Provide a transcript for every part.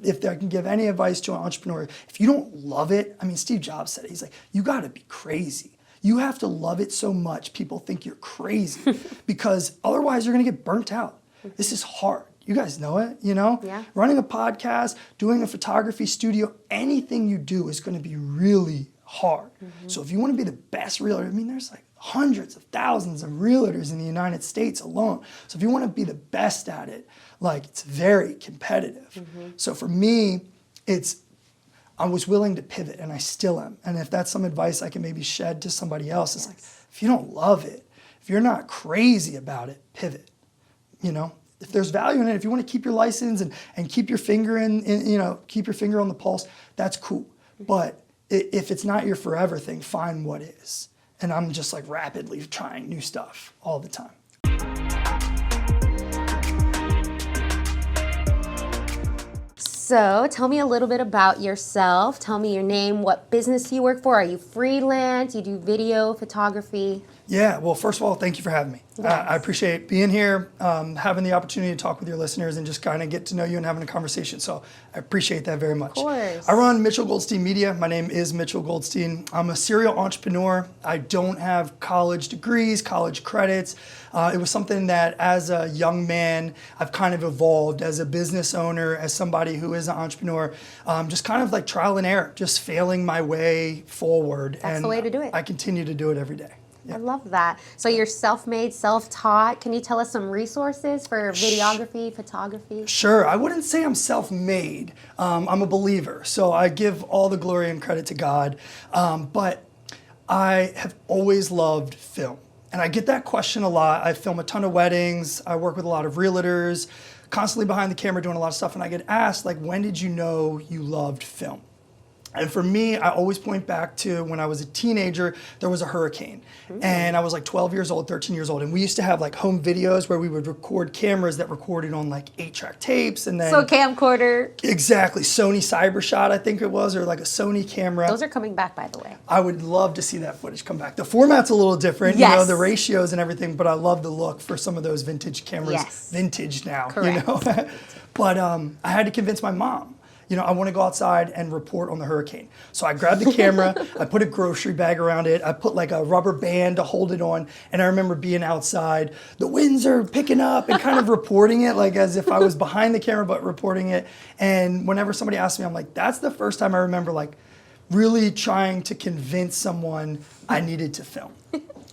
If I can give any advice to an entrepreneur, if you don't love it, I mean, Steve Jobs said it, he's like, you gotta be crazy. You have to love it so much people think you're crazy because otherwise you're gonna get burnt out. This is hard. You guys know it, you know? Yeah. Running a podcast, doing a photography studio, anything you do is gonna be really hard. So if you wanna be the best realtor, I mean, there's like hundreds of thousands of realtors in the United States alone. So if you wanna be the best at it, like it's very competitive. So for me, I was willing to pivot and I still am. And if that's some advice I can maybe shed to somebody else, it's like, if you don't love it, if you're not crazy about it, pivot, you know? If there's value in it, if you want to keep your license and keep your finger keep your finger on the pulse, that's cool. But if it's not your forever thing, find what is. And I'm just like rapidly trying new stuff all the time. So tell me a little bit about yourself. Tell me your name, what business you work for. Are you freelance? You do video, photography? Yeah, well, first of all, thank you for having me. Yes. I appreciate being here, having the opportunity to talk with your listeners and just kind of get to know you and having a conversation. So I appreciate that very much. Of course. I run Mitchell Goldstein Media. My name is Mitchell Goldstein. I'm a serial entrepreneur. I don't have college degrees, college credits. It was something that as a young man, I've kind of evolved as a business owner, as somebody who is an entrepreneur, just kind of like trial and error, just failing my way forward. That's the way to do it. I continue to do it every day. I love that. So you're self-made, self-taught. Can you tell us some resources for videography, photography? Sure. I wouldn't say I'm self-made. I'm a believer. So I give all the glory and credit to God. But I have always loved film. And I get that question a lot. I film a ton of weddings. I work with a lot of realtors, constantly behind the camera doing a lot of stuff. And I get asked, like, when did you know you loved film? And for me, I always point back to when I was a teenager, there was a hurricane. And I was like 12 years old, 13 years old. And we used to have like home videos where we would record cameras that recorded on like 8-track tapes. And then So camcorder. Exactly. Sony CyberShot, I think it was, or like a Sony camera. Those are coming back, by the way. I would love to see that footage come back. The format's a little different, Yes. you know, the ratios and everything, but I love the look for some of those vintage cameras. Yes. Vintage now, Correct. you know? But I had to convince my mom. You know, I want to go outside and report on the hurricane. So I grabbed the camera, I put a grocery bag around it, I put like a rubber band to hold it on, and I remember being outside, the winds are picking up, and kind of reporting it like as if I was behind the camera, but reporting it. And whenever somebody asked me, I'm like, that's the first time I remember like really trying to convince someone I needed to film.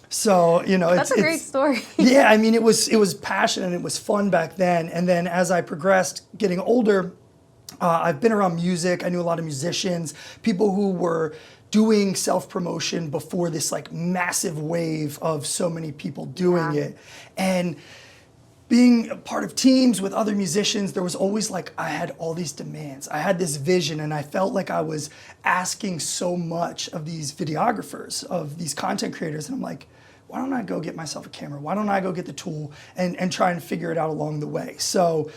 So, you know, That's a great story. Yeah, I mean, it was passion and it was fun back then. And then as I progressed, getting older, I've been around music. I knew a lot of musicians, people who were doing self-promotion before this like massive wave of so many people doing it. And being a part of teams with other musicians, there was always like, I had all these demands. I had this vision and I felt like I was asking so much of these videographers, of these content creators. And I'm like, why don't I go get myself a camera? Why don't I go get the tool and try and figure it out along the way? So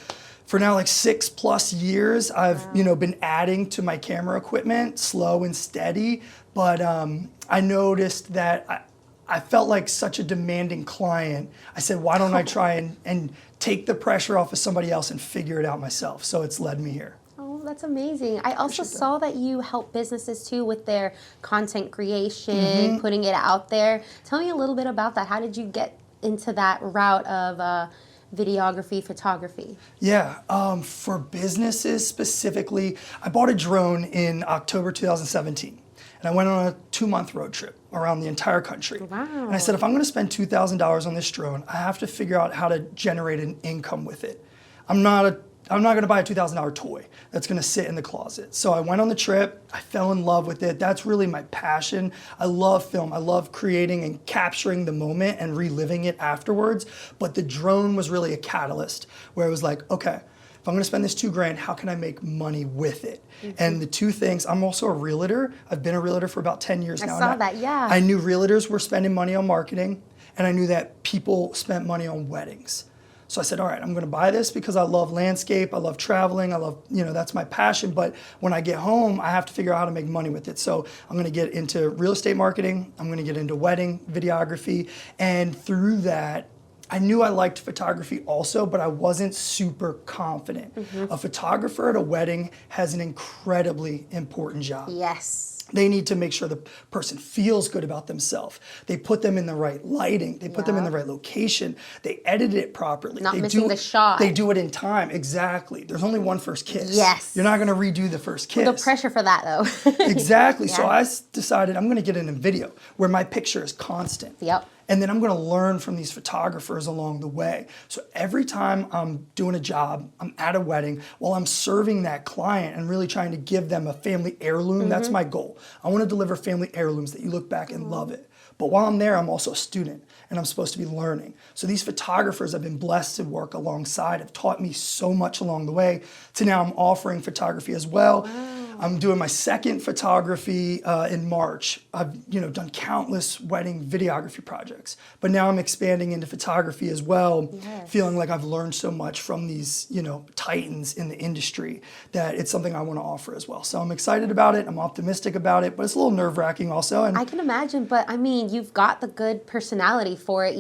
for now, like 6+ years, I've been adding to my camera equipment, slow and steady. But I noticed that I felt like such a demanding client. I said, why don't I try and take the pressure off of somebody else and figure it out myself? So it's led me here. Oh, that's amazing. I also saw that you help businesses too with their content creation, putting it out there. Tell me a little bit about that. How did you get into that route of videography, photography? Yeah, for businesses specifically, I bought a drone in October 2017. And I went on a 2-month road trip around the entire country. Wow. And I said, if I'm gonna spend $2,000 on this drone, I have to figure out how to generate an income with it. I'm not gonna buy a $2,000 toy that's gonna sit in the closet. So I went on the trip, I fell in love with it. That's really my passion. I love film, I love creating and capturing the moment and reliving it afterwards. But the drone was really a catalyst where it was like, okay, if I'm gonna spend this $2,000, how can I make money with it? And the two things, I'm also a realtor. I've been a realtor for about 10 years now. I saw that, yeah. I knew realtors were spending money on marketing, and I knew that people spent money on weddings. So I said, all right, I'm gonna buy this because I love landscape, I love traveling, I love, that's my passion, but when I get home, I have to figure out how to make money with it. So I'm gonna get into real estate marketing, I'm gonna get into wedding videography, and through that, I knew I liked photography also, but I wasn't super confident. A photographer at a wedding has an incredibly important job. Yes. They need to make sure the person feels good about themselves. They put them in the right lighting. They put them in the right location. They edit it properly. Not they missing the shot. They do it in time. Exactly. There's only one first kiss. Yes. You're not going to redo the first kiss. The pressure for that, though. Exactly. Yeah. So I decided I'm going to get in a video where my picture is constant. Yep. And then I'm going to learn from these photographers along the way. So every time I'm doing a job, I'm at a wedding, while I'm serving that client and really trying to give them a family heirloom, that's my goal. I want to deliver family heirlooms that you look back and love it. But while I'm there, I'm also a student and I'm supposed to be learning. So these photographers I've been blessed to work alongside have taught me so much along the way to now I'm offering photography as well. Wow. I'm doing my second photography in March. I've done countless wedding videography projects, but now I'm expanding into photography as well, feeling like I've learned so much from these titans in the industry that it's something I want to offer as well. So I'm excited about it. I'm optimistic about it, but it's a little nerve-wracking also. And I can imagine, but I mean, you've got the good personality for it.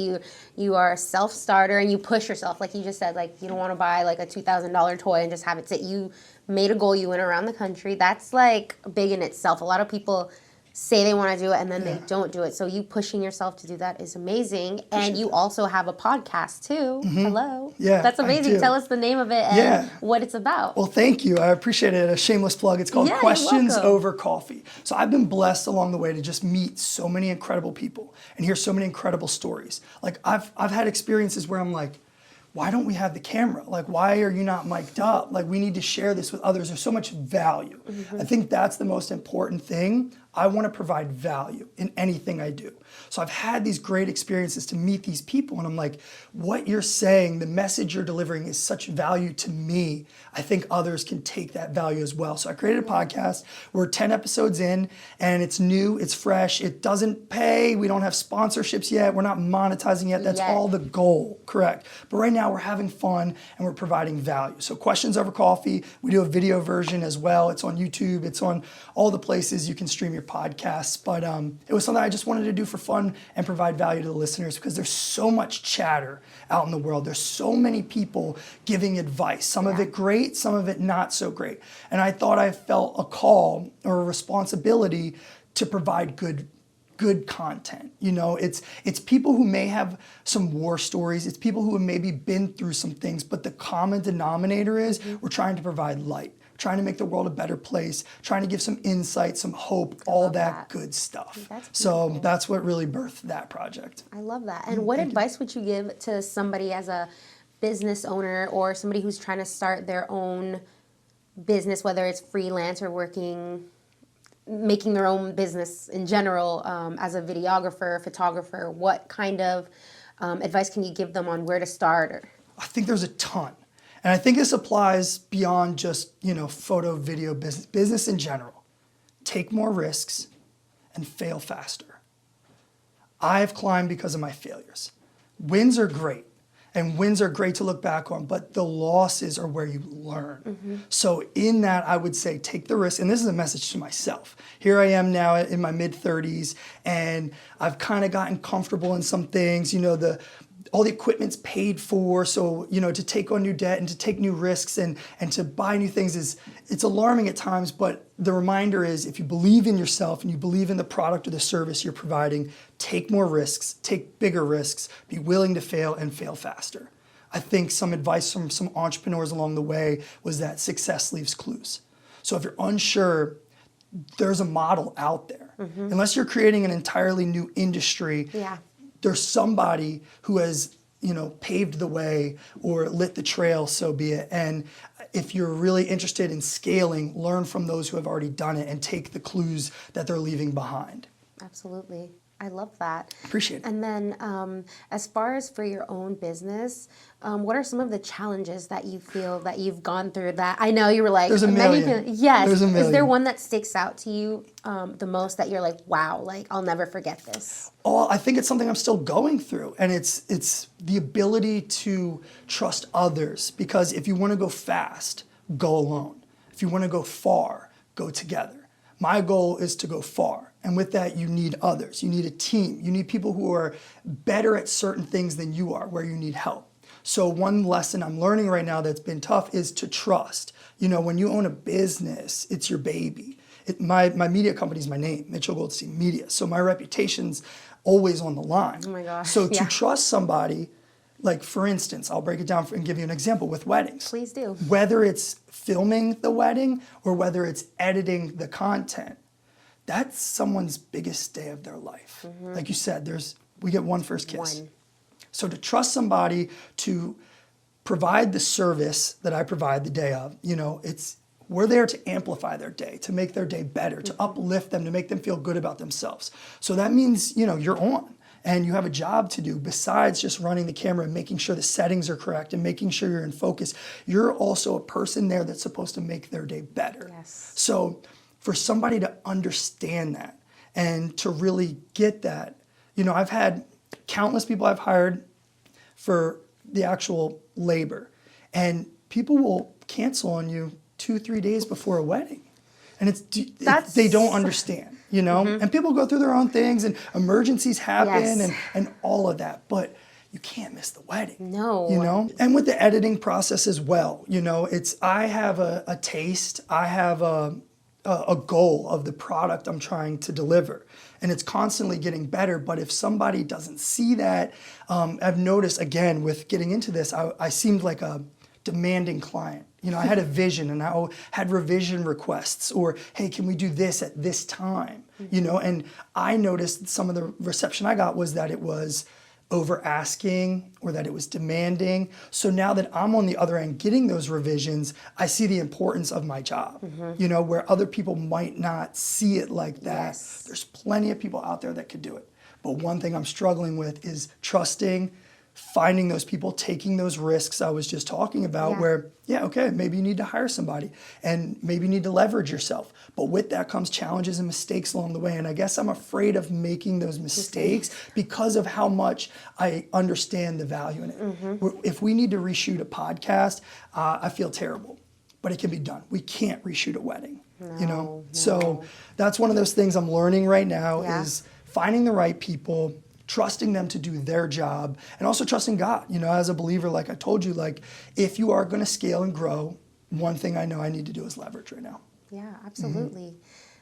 You are a self-starter and you push yourself, like you just said. Like, you don't want to buy like a $2,000 toy and just have it sit. You made a goal, you went around the country. That's like big in itself. A lot of people say they want to do it and then they don't do it. So you pushing yourself to do that is amazing. And you also have a podcast too. Hello. Yeah, that's amazing. I do. Tell us the name of it and what it's about. Well, thank you. I appreciate it. A shameless plug. It's called Questions welcome. Over Coffee. So I've been blessed along the way to just meet so many incredible people and hear so many incredible stories. Like I've had experiences where I'm like, why don't we have the camera? Like, why are you not mic'd up? Like, we need to share this with others. There's so much value. I think that's the most important thing. I want to provide value in anything I do. So I've had these great experiences to meet these people and I'm like, what you're saying, the message you're delivering is such value to me. I think others can take that value as well. So I created a podcast. We're 10 episodes in and it's new, it's fresh, it doesn't pay, we don't have sponsorships yet, we're not monetizing yet. That's all the goal, correct. But right now we're having fun and we're providing value. So Questions Over Coffee, we do a video version as well. It's on YouTube, it's on all the places you can stream your podcasts. But it was something I just wanted to do for fun and provide value to the listeners because there's so much chatter out in the world. There's so many people giving advice, some of it great, some of it not so great. And I thought I felt a call or a responsibility to provide good content. It's people who may have some war stories. It's people who have maybe been through some things, but the common denominator is we're trying to provide light, trying to make the world a better place, trying to give some insight, some hope, all that good stuff. So that's what really birthed that project. I love that. And what advice would you give to somebody as a business owner or somebody who's trying to start their own business, whether it's freelance or making their own business in general, as a videographer, photographer? What kind of advice can you give them on where to start? I think there's a ton. And I think this applies beyond just, photo, video business in general. Take more risks and fail faster. I've climbed because of my failures. Wins are great. And wins are great to look back on, but the losses are where you learn. So in that, I would say take the risk. And this is a message to myself. Here I am now in my mid-30s, and I've kind of gotten comfortable in some things. All the equipment's paid for, so to take on new debt and to take new risks and to buy new things it's alarming at times, but the reminder is if you believe in yourself and you believe in the product or the service you're providing, take more risks, take bigger risks, be willing to fail and fail faster. I think some advice from some entrepreneurs along the way was that success leaves clues. So if you're unsure, there's a model out there. Unless you're creating an entirely new industry, there's somebody who has, paved the way or lit the trail, so be it. And if you're really interested in scaling, learn from those who have already done it and take the clues that they're leaving behind. Absolutely. I love that. Appreciate it. And then as far as for your own business, what are some of the challenges that you feel that you've gone through that I know you were like, there's a million. Yes. There's a million. Is there one that sticks out to you the most that you're like, wow, like I'll never forget this? Oh, I think it's something I'm still going through. And it's the ability to trust others, because if you want to go fast, go alone. If you want to go far, go together. My goal is to go far. And with that, you need others. You need a team. You need people who are better at certain things than you are, where you need help. So one lesson I'm learning right now that's been tough is to trust. You know, when you own a business, it's your baby. My media company is my name, Mitchell Goldstein Media. So my reputation's always on the line. Oh my gosh. So to trust somebody, like for instance, I'll break it down and give you an example with weddings. Please do. Whether it's filming the wedding or whether it's editing the content, that's someone's biggest day of their life. Like you said, we get one first kiss. One. So to trust somebody to provide the service that I provide the day of, you know, we're there to amplify their day, to make their day better, to uplift them, to make them feel good about themselves. So that means, you know, you're on and you have a job to do besides just running the camera and making sure the settings are correct and making sure you're in focus. You're also a person there that's supposed to make their day better. Yes. So for somebody to understand that and to really get that, you know, I've had countless people I've hired for the actual labor, and people will cancel on you 2-3 days before a wedding. And they don't understand, you know? And people go through their own things and emergencies happen and all of that, but you can't miss the wedding. No. You know? And with the editing process as well, you know, I have a taste, I have a goal of the product I'm trying to deliver. And it's constantly getting better. But if somebody doesn't see that, I've noticed, again, with getting into this, I seemed like a demanding client. You know, I had a vision and I had revision requests or, hey, can we do this at this time? You know, and I noticed some of the reception I got was that it was over asking or that it was demanding. So now that I'm on the other end getting those revisions, I see the importance of my job, you know, where other people might not see it like that. Yes. There's plenty of people out there that could do it. But one thing I'm struggling with is trusting, finding those people, taking those risks I was just talking about where, okay, maybe you need to hire somebody and maybe you need to leverage yourself. But with that comes challenges and mistakes along the way. And I guess I'm afraid of making those mistakes because of how much I understand the value in it. If we need to reshoot a podcast, I feel terrible, but it can be done. We can't reshoot a wedding, you know? So that's one of those things I'm learning right now is finding the right people, trusting them to do their job, and also trusting God. You know, as a believer, like I told you, like if you are going to scale and grow, one thing I know I need to do is leverage right now. Yeah, absolutely.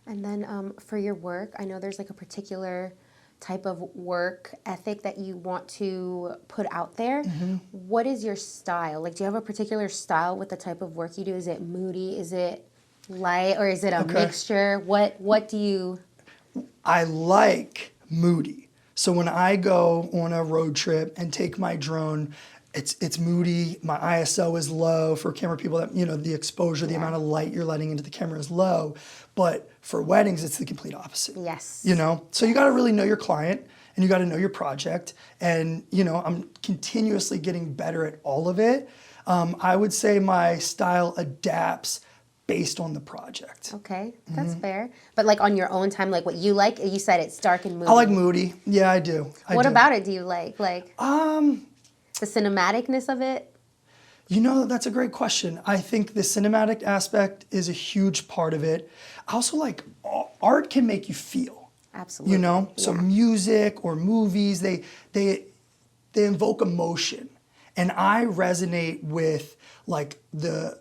And then for your work, I know there's like a particular type of work ethic that you want to put out there. What is your style? Like, do you have a particular style with the type of work you do? Is it moody? Is it light? Or is it a mixture? What do you... I like moody. So when I go on a road trip and take my drone, it's moody. My ISO is low for camera people that, you know, the exposure, the amount of light you're letting into the camera is low. But for weddings, it's the complete opposite. Yes. You know, so you got to really know your client and you got to know your project. And, you know, I'm continuously getting better at all of it. I would say my style adapts based on the project. Okay, that's fair. But like on your own time, like what you like, you said it's dark and moody. I like moody. Yeah, I do. What about it do you like? Like the cinematicness of it? You know, that's a great question. I think the cinematic aspect is a huge part of it. I also like art can make you feel. Absolutely. You know, so music or movies, they invoke emotion. And I resonate with like the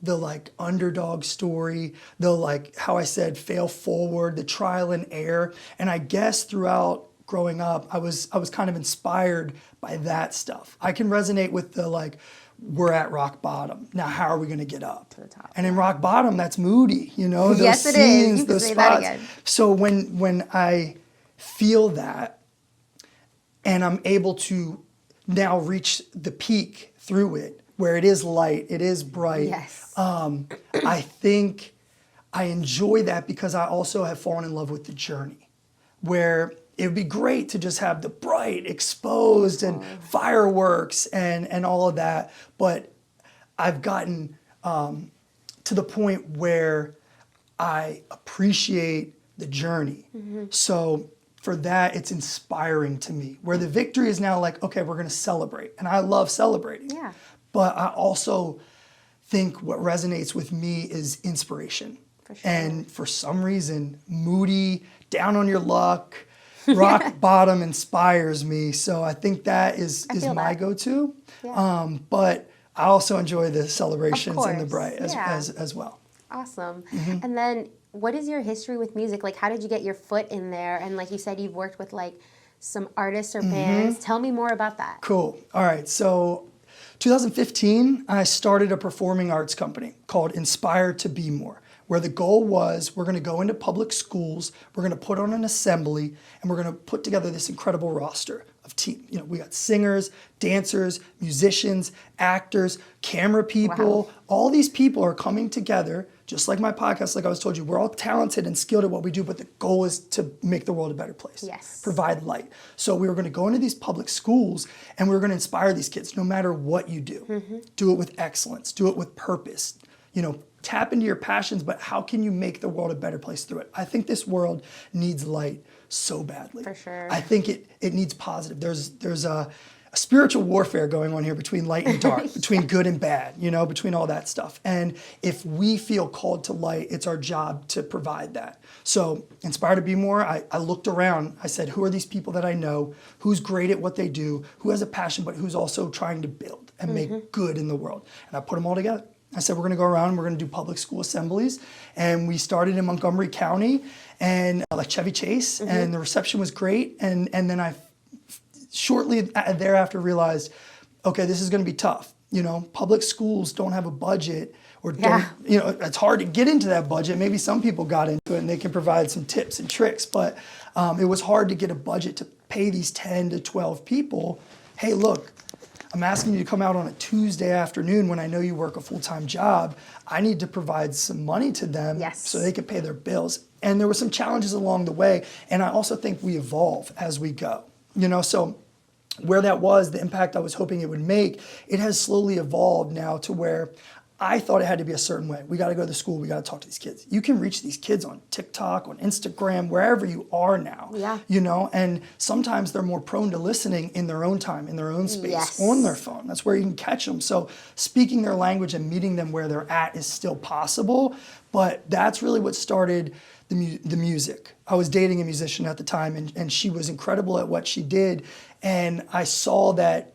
like underdog story, the like how I said fail forward, the trial and error. And I guess throughout growing up, I was kind of inspired by that stuff. I can resonate with the like, we're at rock bottom. Now how are we gonna get up? To the top. And in rock bottom, that's moody, you know, those Yes, it is. scenes, You can those say that spots. again. So when I feel that and I'm able to now reach the peak through it, where it is light, it is bright. Yes. I think I enjoy that because I also have fallen in love with the journey, where it would be great to just have the bright, exposed, and fireworks and all of that. But I've gotten to the point where I appreciate the journey. So for that, it's inspiring to me, where the victory is now like, okay, we're gonna celebrate. And I love celebrating. Yeah. But I also think what resonates with me is inspiration. For sure. And for some reason, moody, down on your luck, rock bottom inspires me. So I think that is my go-to. Yeah. But I also enjoy the celebrations and the course. bright Yeah. as well. Awesome. And then what is your history with music? Like, how did you get your foot in there? And like you said, you've worked with like some artists or bands. Tell me more about that. Cool. All right. So 2015, I started a performing arts company called Inspire to Be More, where the goal was we're going to go into public schools, we're going to put on an assembly, and we're going to put together this incredible roster of team. You know, we got singers, dancers, musicians, actors, camera people. Wow. All these people are coming together, just like my podcast, like I was told you. We're all talented and skilled at what we do, but the goal is to make the world a better place. Yes. Provide light. So we were going to go into these public schools and we were going to inspire these kids no matter what you do. Do it with excellence, do it with purpose. You know, tap into your passions, but how can you make the world a better place through it? I think this world needs light so badly. For sure. I think it needs positive. There's a spiritual warfare going on here between light and dark, between good and bad, you know, between all that stuff. And if we feel called to light, it's our job to provide that. So Inspire to Be More, I looked around, I said, who are these people that I know? Who's great at what they do? Who has a passion, but who's also trying to build and make good in the world? And I put them all together. I said, we're going to go around, we're going to do public school assemblies. And we started in Montgomery County and like Chevy Chase, and the reception was great. And then I shortly thereafter realized, okay, this is going to be tough. You know, public schools don't have a budget, or don't, you know, it's hard to get into that budget. Maybe some people got into it and they can provide some tips and tricks, but it was hard to get a budget to pay these 10 to 12 people. Hey, look, I'm asking you to come out on a Tuesday afternoon when I know you work a full-time job. I need to provide some money to them so they can pay their bills. And there were some challenges along the way. And I also think we evolve as we go. You know, so where that was, the impact I was hoping it would make, it has slowly evolved now to where I thought it had to be a certain way. We got to go to school. We got to talk to these kids. You can reach these kids on TikTok, on Instagram, wherever you are now. Yeah. You know, and sometimes they're more prone to listening in their own time, in their own space, on their phone. That's where you can catch them. So speaking their language and meeting them where they're at is still possible. But that's really what started the music. I was dating a musician at the time, and she was incredible at what she did. And I saw that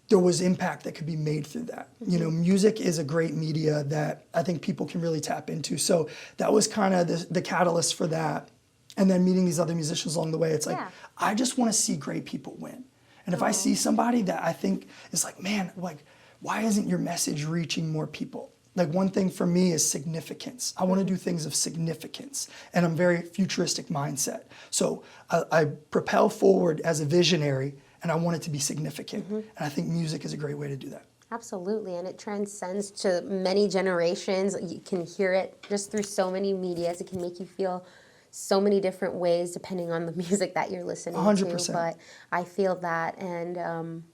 there was impact that could be made through that. You know, music is a great media that I think people can really tap into. So that was kind of the catalyst for that. And then meeting these other musicians along the way, it's like, I just want to see great people win. And if I see somebody that I think is like, man, like, why isn't your message reaching more people? Like, one thing for me is significance. I want to do things of significance, and I'm very futuristic mindset. So I propel forward as a visionary, and I want it to be significant. And I think music is a great way to do that. Absolutely, and it transcends to many generations. You can hear it just through so many medias. It can make you feel so many different ways depending on the music that you're listening 100%. to. But I feel that, and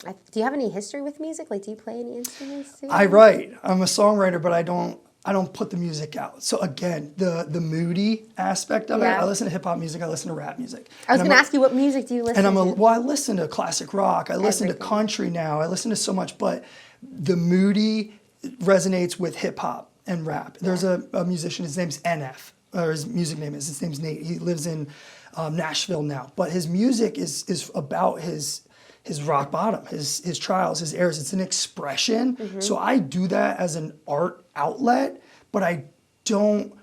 do you have any history with music? Like, do you play any instruments too? I write. I'm a songwriter, but I don't put the music out. So again, the moody aspect of it, I listen to hip hop music, I listen to rap music. I was going to ask you, what music do you listen to? Well, I listen to classic rock, I listen to country now, I listen to so much, but the moody resonates with hip hop and rap. There's a musician, his name's NF, or his music name is, his name's Nate. He lives in Nashville now, but his music is about his rock bottom, his trials, his errors. It's an expression. So I do that as an art outlet, but I don't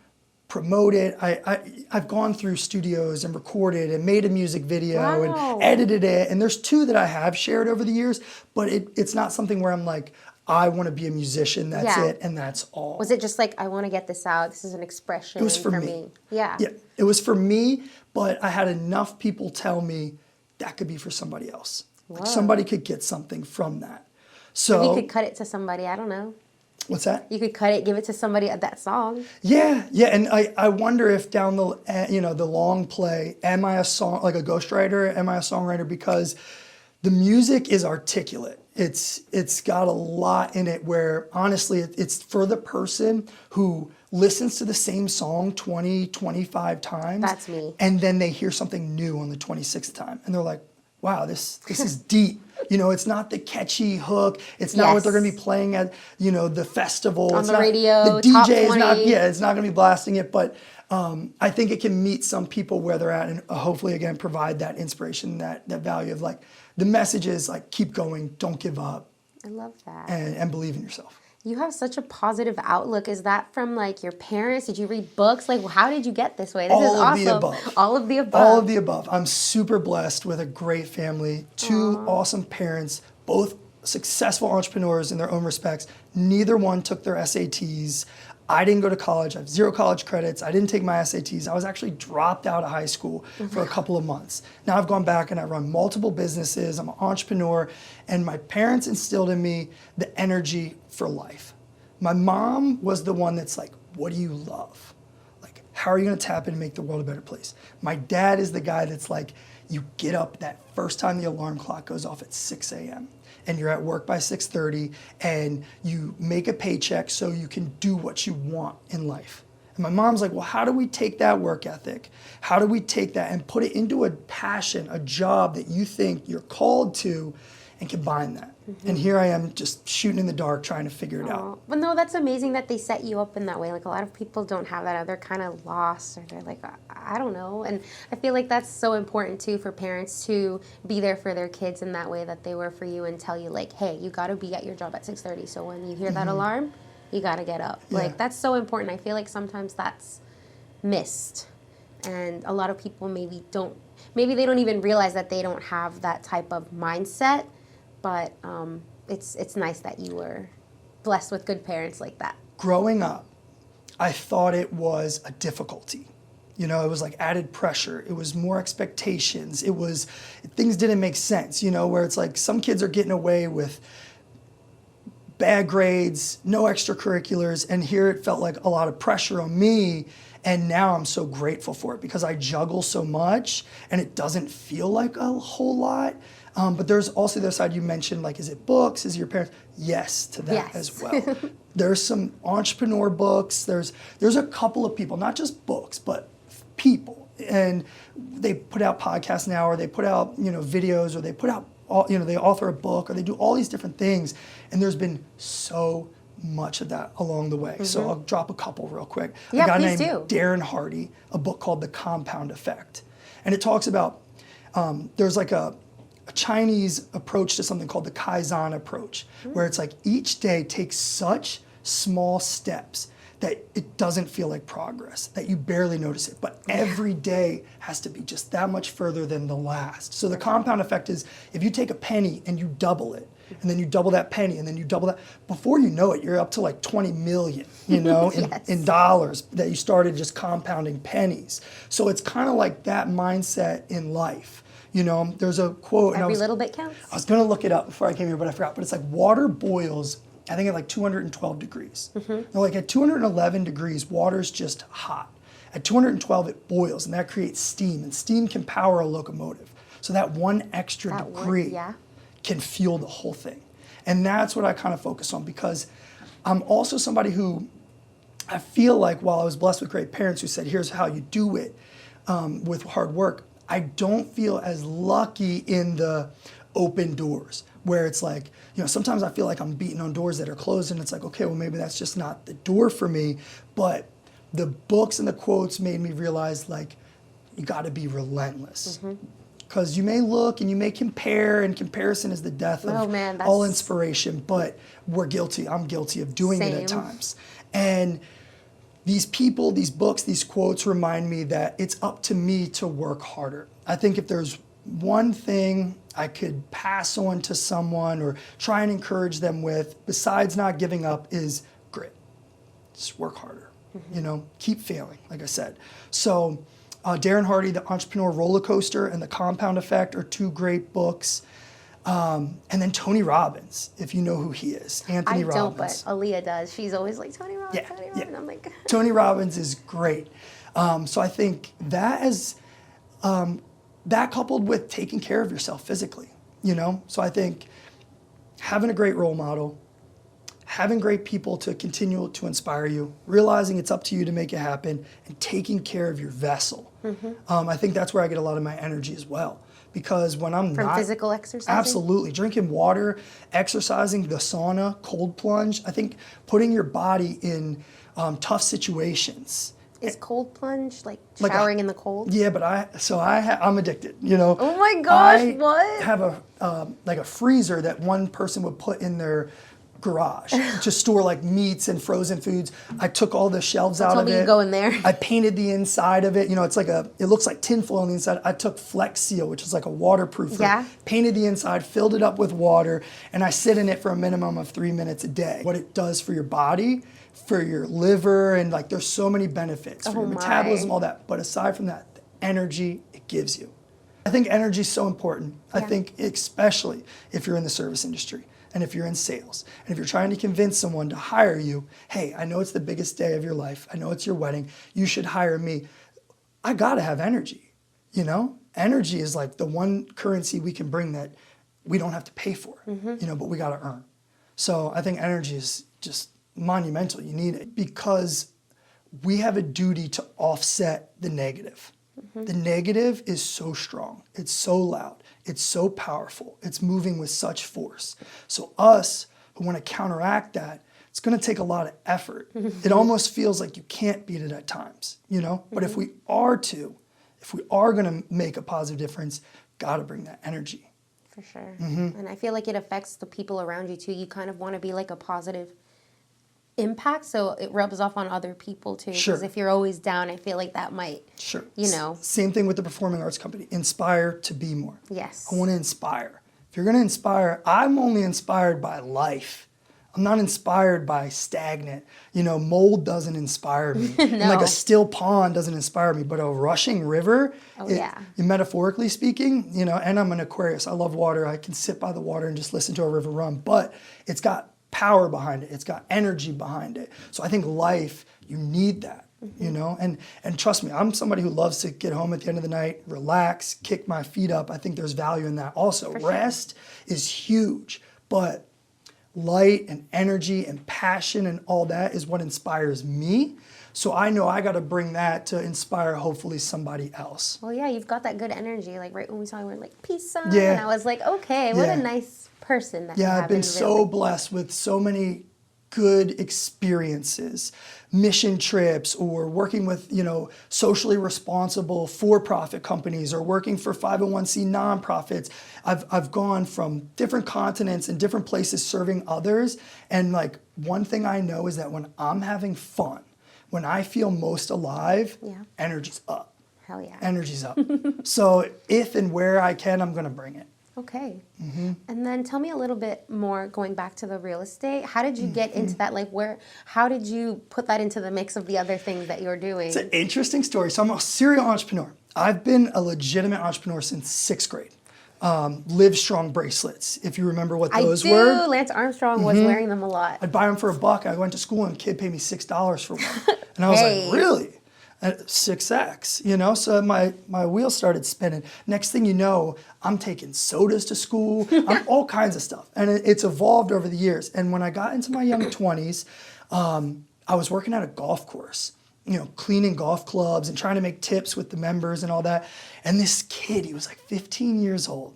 promote it. I've gone through studios and recorded and made a music video and edited it. And there's 2 that I have shared over the years, but it's not something where I'm like, I want to be a musician, that's it, and that's all. Was it just like, I want to get this out, this is an expression It was for me. Yeah, it was for me, but I had enough people tell me that could be for somebody else. Like, somebody could get something from that. So maybe you could cut it to somebody, I don't know. What's that? You could cut it, give it to somebody at that song. Yeah, and I wonder if down the long play, am I a ghostwriter? Am I a songwriter? Because the music is articulate. It's got a lot in it where, honestly, it's for the person who listens to the same song 20, 25 times. That's me. And then they hear something new on the 26th time. And they're like, wow, this is deep. You know, it's not the catchy hook. It's not what they're going to be playing at, you know, the festival. On it's the not, radio, the top DJ 20. is not, it's not going to be blasting it. But I think it can meet some people where they're at and hopefully, again, provide that inspiration, that value of like, the message is like, keep going, don't give up. I love that. And believe in yourself. You have such a positive outlook. Is that from like your parents? Did you read books? Like, how did you get this way? This is awesome. The above. All of the above. All of the above. I'm super blessed with a great family, two awesome parents, both successful entrepreneurs in their own respects. Neither one took their SATs. I didn't go to college. I have 0 college credits. I didn't take my SATs. I was actually dropped out of high school for a couple of months. Now I've gone back and I run multiple businesses. I'm an entrepreneur. And my parents instilled in me the energy for life. My mom was the one that's like, what do you love? Like, how are you going to tap in and make the world a better place? My dad is the guy that's like, you get up that first time the alarm clock goes off at 6 a.m. and you're at work by 6:30 and you make a paycheck so you can do what you want in life. And my mom's like, well, how do we take that work ethic? How do we take that and put it into a passion, a job that you think you're called to and combine that? And here I am just shooting in the dark trying to figure it out. But no, that's amazing that they set you up in that way. Like a lot of people don't have that, or they're kind of lost, or they're like, I don't know. And I feel like that's so important too for parents to be there for their kids in that way that they were for you and tell you like, hey, you got to be at your job at 6:30. So when you hear that alarm, you got to get up. Yeah. Like that's so important. I feel like sometimes that's missed. And a lot of people maybe they don't even realize that they don't have that type of mindset. But it's nice that you were blessed with good parents like that. Growing up, I thought it was a difficulty. You know, it was like added pressure. It was more expectations. Things didn't make sense, you know, where it's like some kids are getting away with bad grades, no extracurriculars, and here it felt like a lot of pressure on me. And now I'm so grateful for it because I juggle so much and it doesn't feel like a whole lot. But there's also the side you mentioned, like, is it books? Is it your parents? Yes, to that as well. There's some entrepreneur books. There's a couple of people, not just books, but people. And they put out podcasts now, or they put out, you know, videos, or they put out, they author a book, or they do all these different things. And there's been so much of that along the way. So I'll drop a couple real quick. Yeah, a guy please named do. Darren Hardy, a book called The Compound Effect. And it talks about, there's like a Chinese approach to something called the Kaizen approach, where it's like each day takes such small steps that it doesn't feel like progress, that you barely notice it. But every day has to be just that much further than the last. So the compound effect is if you take a penny and you double it, and then you double that penny, and then you double that, before you know it, you're up to like 20 million, you know, in dollars that you started just compounding pennies. So it's kind of like that mindset in life. You know, there's a quote. Every little bit counts. I was going to look it up before I came here, but I forgot. But it's like water boils, I think, at like 212 degrees. Now, like at 211 degrees, water's just hot. At 212, it boils, and that creates steam. And steam can power a locomotive. So that one extra degree can fuel the whole thing. And that's what I kind of focus on, because I'm also somebody who I feel like, while I was blessed with great parents who said, here's how you do it with hard work, I don't feel as lucky in the open doors, where it's like, you know, sometimes I feel like I'm beating on doors that are closed, and it's like, okay, well, maybe that's just not the door for me. But the books and the quotes made me realize, like, you got to be relentless. Because you may look and you may compare, and comparison is the death of all inspiration, but we're guilty. I'm guilty of doing it at times. And these people, these books, these quotes remind me that it's up to me to work harder. I think if there's one thing I could pass on to someone or try and encourage them with, besides not giving up, is grit. Just work harder, you know, keep failing, like I said. So Darren Hardy, The Entrepreneur Roller Coaster and The Compound Effect are two great books. And then Tony Robbins, if you know who he is, Anthony Robbins. I don't, but Aaliyah does. She's always like, Tony Robbins, Tony Robbins. I'm like, Tony Robbins is great. So I think that is, that coupled with taking care of yourself physically, you know? So I think having a great role model, having great people to continue to inspire you, realizing it's up to you to make it happen, and taking care of your vessel. I think that's where I get a lot of my energy as well. because when I'm From not physical exercising? absolutely drinking water, exercising, the sauna, cold plunge, I think putting your body in tough situations. Is cold plunge like Like showering in the cold? Yeah, but I'm addicted. You know. Oh my gosh! I What? have a freezer that one person would put in their garage to store like meats and frozen foods. I took all the shelves out Tell of me it. you go in there. I painted the inside of it. You know, it looks like tinfoil on the inside. I took Flex Seal, which is like a waterproofer. Yeah. Painted the inside, filled it up with water, and I sit in it for a minimum of 3 minutes a day. What it does for your body, for your liver, and like there's so many benefits for your metabolism, all that. But aside from that, the energy it gives you. I think energy is so important. I think especially if you're in the service industry and if you're in sales and if you're trying to convince someone to hire you, hey, I know it's the biggest day of your life. I know it's your wedding. You should hire me. I gotta have energy, you know? Energy is like the one currency we can bring that we don't have to pay for, you know, but we gotta earn. So I think energy is just monumental. You need it because we have a duty to offset the negative. The negative is so strong, it's so loud, it's so powerful, it's moving with such force. So us who want to counteract that, it's going to take a lot of effort. It almost feels like you can't beat it at times, you know? But if we are going to make a positive difference, got to bring that energy. For sure. And I feel like it affects the people around you too. You kind of want to be like a positive impact, so it rubs off on other people too. Sure. Because if you're always down, I feel like that might, Sure. you know. Same thing with the performing arts company. Inspire to be more. Yes. I want to inspire. If you're going to inspire, I'm only inspired by life. I'm not inspired by stagnant. You know, mold doesn't inspire me. And like a still pond doesn't inspire me, but a rushing river, metaphorically speaking, you know, and I'm an Aquarius. I love water. I can sit by the water and just listen to a river run, but it's got power behind it. It's got energy behind it. So I think life, you need that, you know? And trust me, I'm somebody who loves to get home at the end of the night, relax, kick my feet up. I think there's value in that. Also, rest is huge, but light and energy and passion and all that is what inspires me. So I know I got to bring that to inspire hopefully somebody else. Well, yeah, you've got that good energy. Like right when we saw you, we were like, peace sign. Yeah. And I was like, okay, what a nice person that you have. I've been so blessed with so many good experiences, mission trips, or working with, you know, socially responsible for-profit companies, or working for 501c nonprofits. I've gone from different continents and different places serving others. And like one thing I know is that when I'm having fun, when I feel most alive, energy's up. Hell yeah. Energy's up. So if and where I can, I'm gonna bring it. Okay. And then tell me a little bit more, going back to the real estate. How did you get into that? Like how did you put that into the mix of the other things that you're doing? It's an interesting story. So I'm a serial entrepreneur. I've been a legitimate entrepreneur since 6th grade. Live Strong bracelets, if you remember what those were. Lance Armstrong was wearing them a lot. I'd buy them for $1. I went to school and a kid paid me $6 for one. And I was like, really? 6X, you know? So my wheels started spinning. Next thing you know, I'm taking sodas to school, I'm all kinds of stuff. And it's evolved over the years. And when I got into my young 20s, I was working at a golf course, you know, cleaning golf clubs and trying to make tips with the members and all that. And this kid, he was like 15 years old.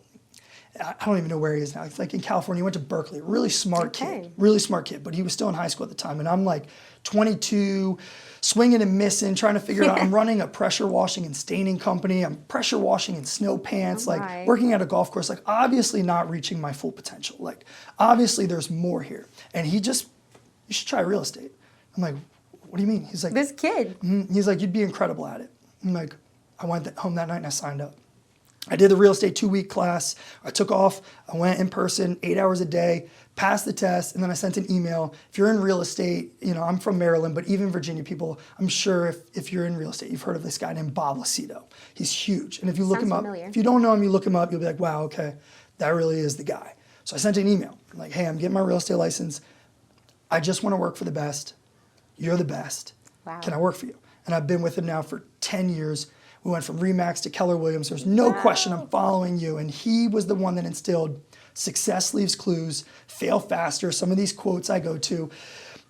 I don't even know where he is now. He's like in California. He went to Berkeley. Really smart kid. Really smart kid. But he was still in high school at the time. And I'm like 22, swinging and missing, trying to figure it out. I'm running a pressure washing and staining company. I'm pressure washing in snow pants, like working at a golf course, like obviously not reaching my full potential. Like obviously there's more here. And he just, you should try real estate. I'm like, what do you mean? He's like, this kid. He's like, you'd be incredible at it. I'm like, I went home that night and I signed up. I did the real estate 2-week class. I took off. I went in person, 8 hours a day, passed the test, and then I sent an email. If you're in real estate, you know, I'm from Maryland, but even Virginia people, I'm sure if you're in real estate, you've heard of this guy named Bob Lucido. He's huge. And if you look him up, if you don't know him, you look him up, you'll be like, wow, okay, that really is the guy. So I sent an email. I'm like, hey, I'm getting my real estate license. I just want to work for the best. You're the best. Wow. Can I work for you? And I've been with him now for 10 years. We went from Remax to Keller Williams. There's no question I'm following you. And he was the one that instilled success leaves clues, fail faster. Some of these quotes I go to,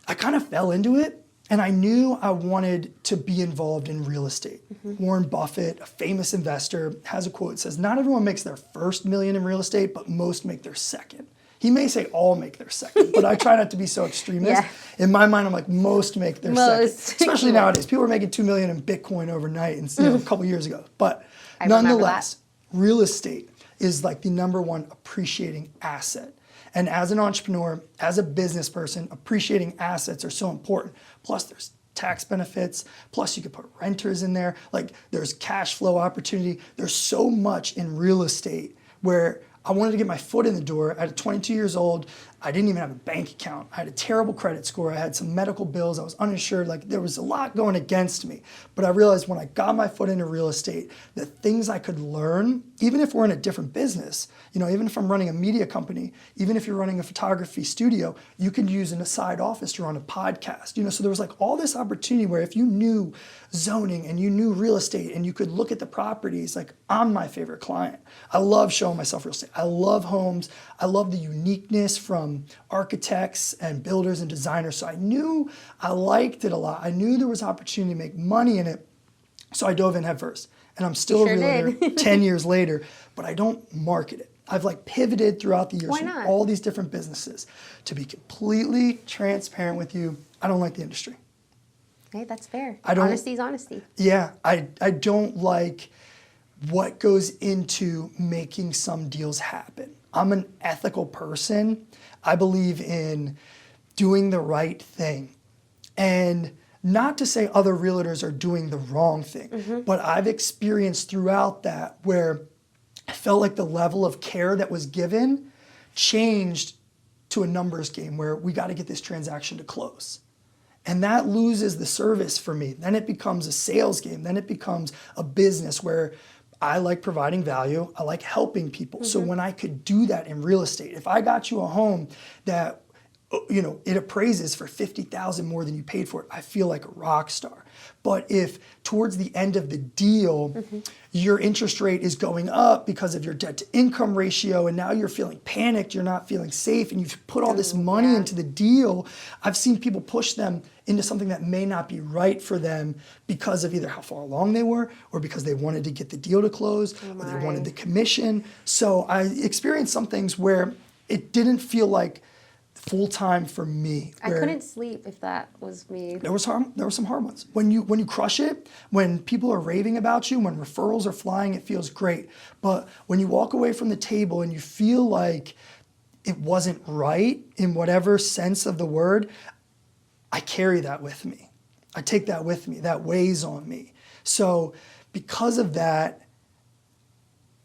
I kind of fell into it. And I knew I wanted to be involved in real estate. Warren Buffett, a famous investor, has a quote that says, not everyone makes their first million in real estate, but most make their second. He may say all make their second, but I try not to be so extremist. Yeah. In my mind, I'm like, most make their second. Especially nowadays. People are making $2 million in Bitcoin overnight and a couple years ago. But nonetheless, real estate is like the #1 appreciating asset. And as an entrepreneur, as a business person, appreciating assets are so important. Plus there's tax benefits, plus you could put renters in there. Like there's cash flow opportunity. There's so much in real estate where I wanted to get my foot in the door. At 22 years old, I didn't even have a bank account. I had a terrible credit score. I had some medical bills. I was uninsured. Like there was a lot going against me. But I realized when I got my foot into real estate, the things I could learn, even if we're in a different business, even if I'm running a media company, even if you're running a photography studio, you can use in a side office to run a podcast. So there was like all this opportunity where if you knew zoning and you knew real estate and you could look at the properties, like I'm my favorite client. I love showing myself real estate. I love homes. I love the uniqueness from architects and builders and designers. So I knew I liked it a lot. I knew there was opportunity to make money in it. So I dove in head first. And I'm still a realtor 10 years later, but I don't market it. I've like pivoted throughout the years from all these different businesses. To be completely transparent with you, I don't like the industry. Hey, that's fair. Honesty is honesty. Yeah, I don't like what goes into making some deals happen. I'm an ethical person. I believe in doing the right thing. And not to say other realtors are doing the wrong thing, but I've experienced throughout that where I felt like the level of care that was given changed to a numbers game where we got to get this transaction to close. And that loses the service for me. Then it becomes a sales game. Then it becomes a business where I like providing value. I like helping people. So when I could do that in real estate, if I got you a home that it appraises for $50,000 more than you paid for it, I feel like a rock star. But if towards the end of the deal, your interest rate is going up because of your debt to income ratio, and now you're feeling panicked, you're not feeling safe, and you've put all this money into the deal, I've seen people push them into something that may not be right for them because of either how far along they were or because they wanted to get the deal to close or they wanted the commission. So I experienced some things where it didn't feel like full time for me. I couldn't sleep if that was me. There were some hard ones. When you crush it, when people are raving about you, when referrals are flying, it feels great. But when you walk away from the table and you feel like it wasn't right in whatever sense of the word, I carry that with me. I take that with me. That weighs on me. So because of that,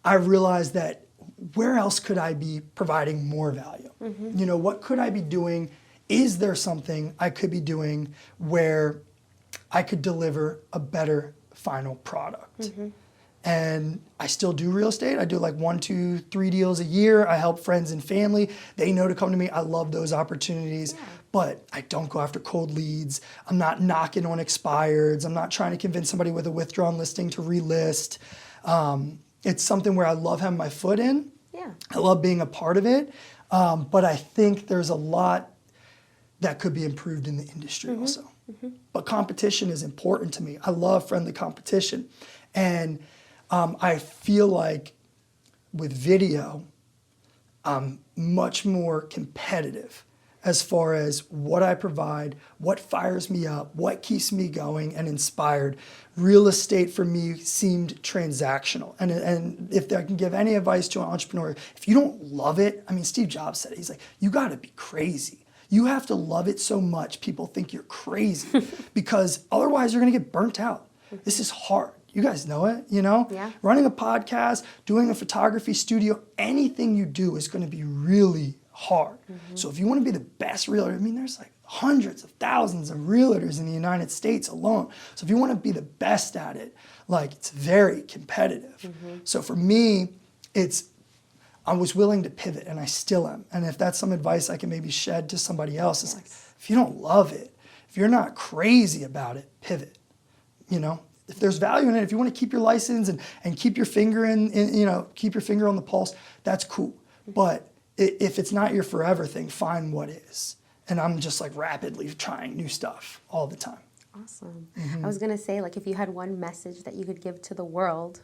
I realized that where else could I be providing more value? What could I be doing? Is there something I could be doing where I could deliver a better final product? And I still do real estate. I do like 1, 2, 3 deals a year. I help friends and family. They know to come to me. I love those opportunities. But I don't go after cold leads. I'm not knocking on expireds. I'm not trying to convince somebody with a withdrawn listing to relist. It's something where I love having my foot in. I love being a part of it. But I think there's a lot that could be improved in the industry also. But competition is important to me. I love friendly competition. And I feel like with video, I'm much more competitive as far as what I provide, what fires me up, what keeps me going and inspired. Real estate for me seemed transactional. And if I can give any advice to an entrepreneur, if you don't love it, Steve Jobs said it, he's like, you gotta be crazy. You have to love it so much people think you're crazy because otherwise you're gonna get burnt out. This is hard. You guys know it, Running a podcast, doing a photography studio, anything you do is gonna be really hard. So if you want to be the best realtor, there's like hundreds of thousands of realtors in the United States alone. So if you want to be the best at it, it's very competitive. So for me, I was willing to pivot and I still am. And if that's some advice I can maybe shed to somebody else, it's like, if you don't love it, if you're not crazy about it, pivot, If there's value in it, if you want to keep your license and keep your finger keep your finger on the pulse, that's cool. But if it's not your forever thing, find what is. And I'm just like rapidly trying new stuff all the time. Awesome. I was gonna say, like, if you had one message that you could give to the world,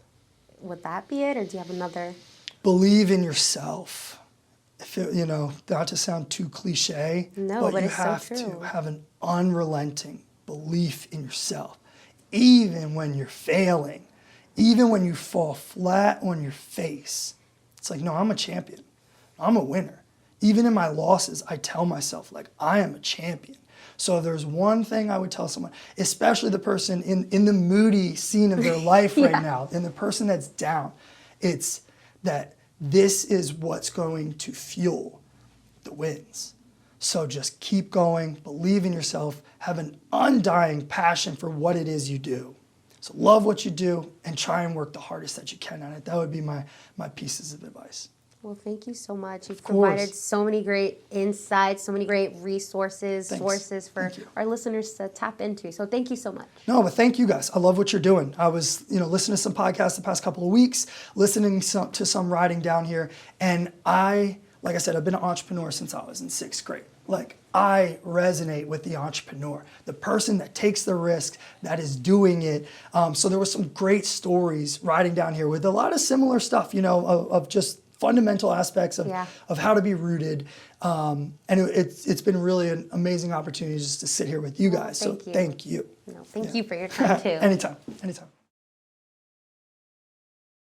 would that be it, or do you have another? Believe in yourself. If it, not to sound too cliche, No, but but you it's so have true. to have an unrelenting belief in yourself, even when you're failing, even when you fall flat on your face. It's like, no, I'm a champion. I'm a winner. Even in my losses, I tell myself, like, I am a champion. So if there's one thing I would tell someone, especially the person in the moody scene of their life right now, and the person that's down, it's that this is what's going to fuel the wins. So just keep going, believe in yourself, have an undying passion for what it is you do. So love what you do and try and work the hardest that you can on it. That would be my pieces of advice. Well, thank you so much. You've course. provided so many great insights, so many great resources, Thanks. sources for Thank you. our listeners to tap into. So thank you so much. No, but thank you guys. I love what you're doing. I was, listening to some podcasts the past couple of weeks, listening to some writing down here, and like I said, I've been an entrepreneur since I was in 6th grade. Like, I resonate with the entrepreneur, the person that takes the risk, that is doing it. So there was some great stories writing down here with a lot of similar stuff, of just fundamental aspects of how to be rooted. And it's been really an amazing opportunity just to sit here with you guys. Thank so you. thank you. No, thank you for your time too. Anytime.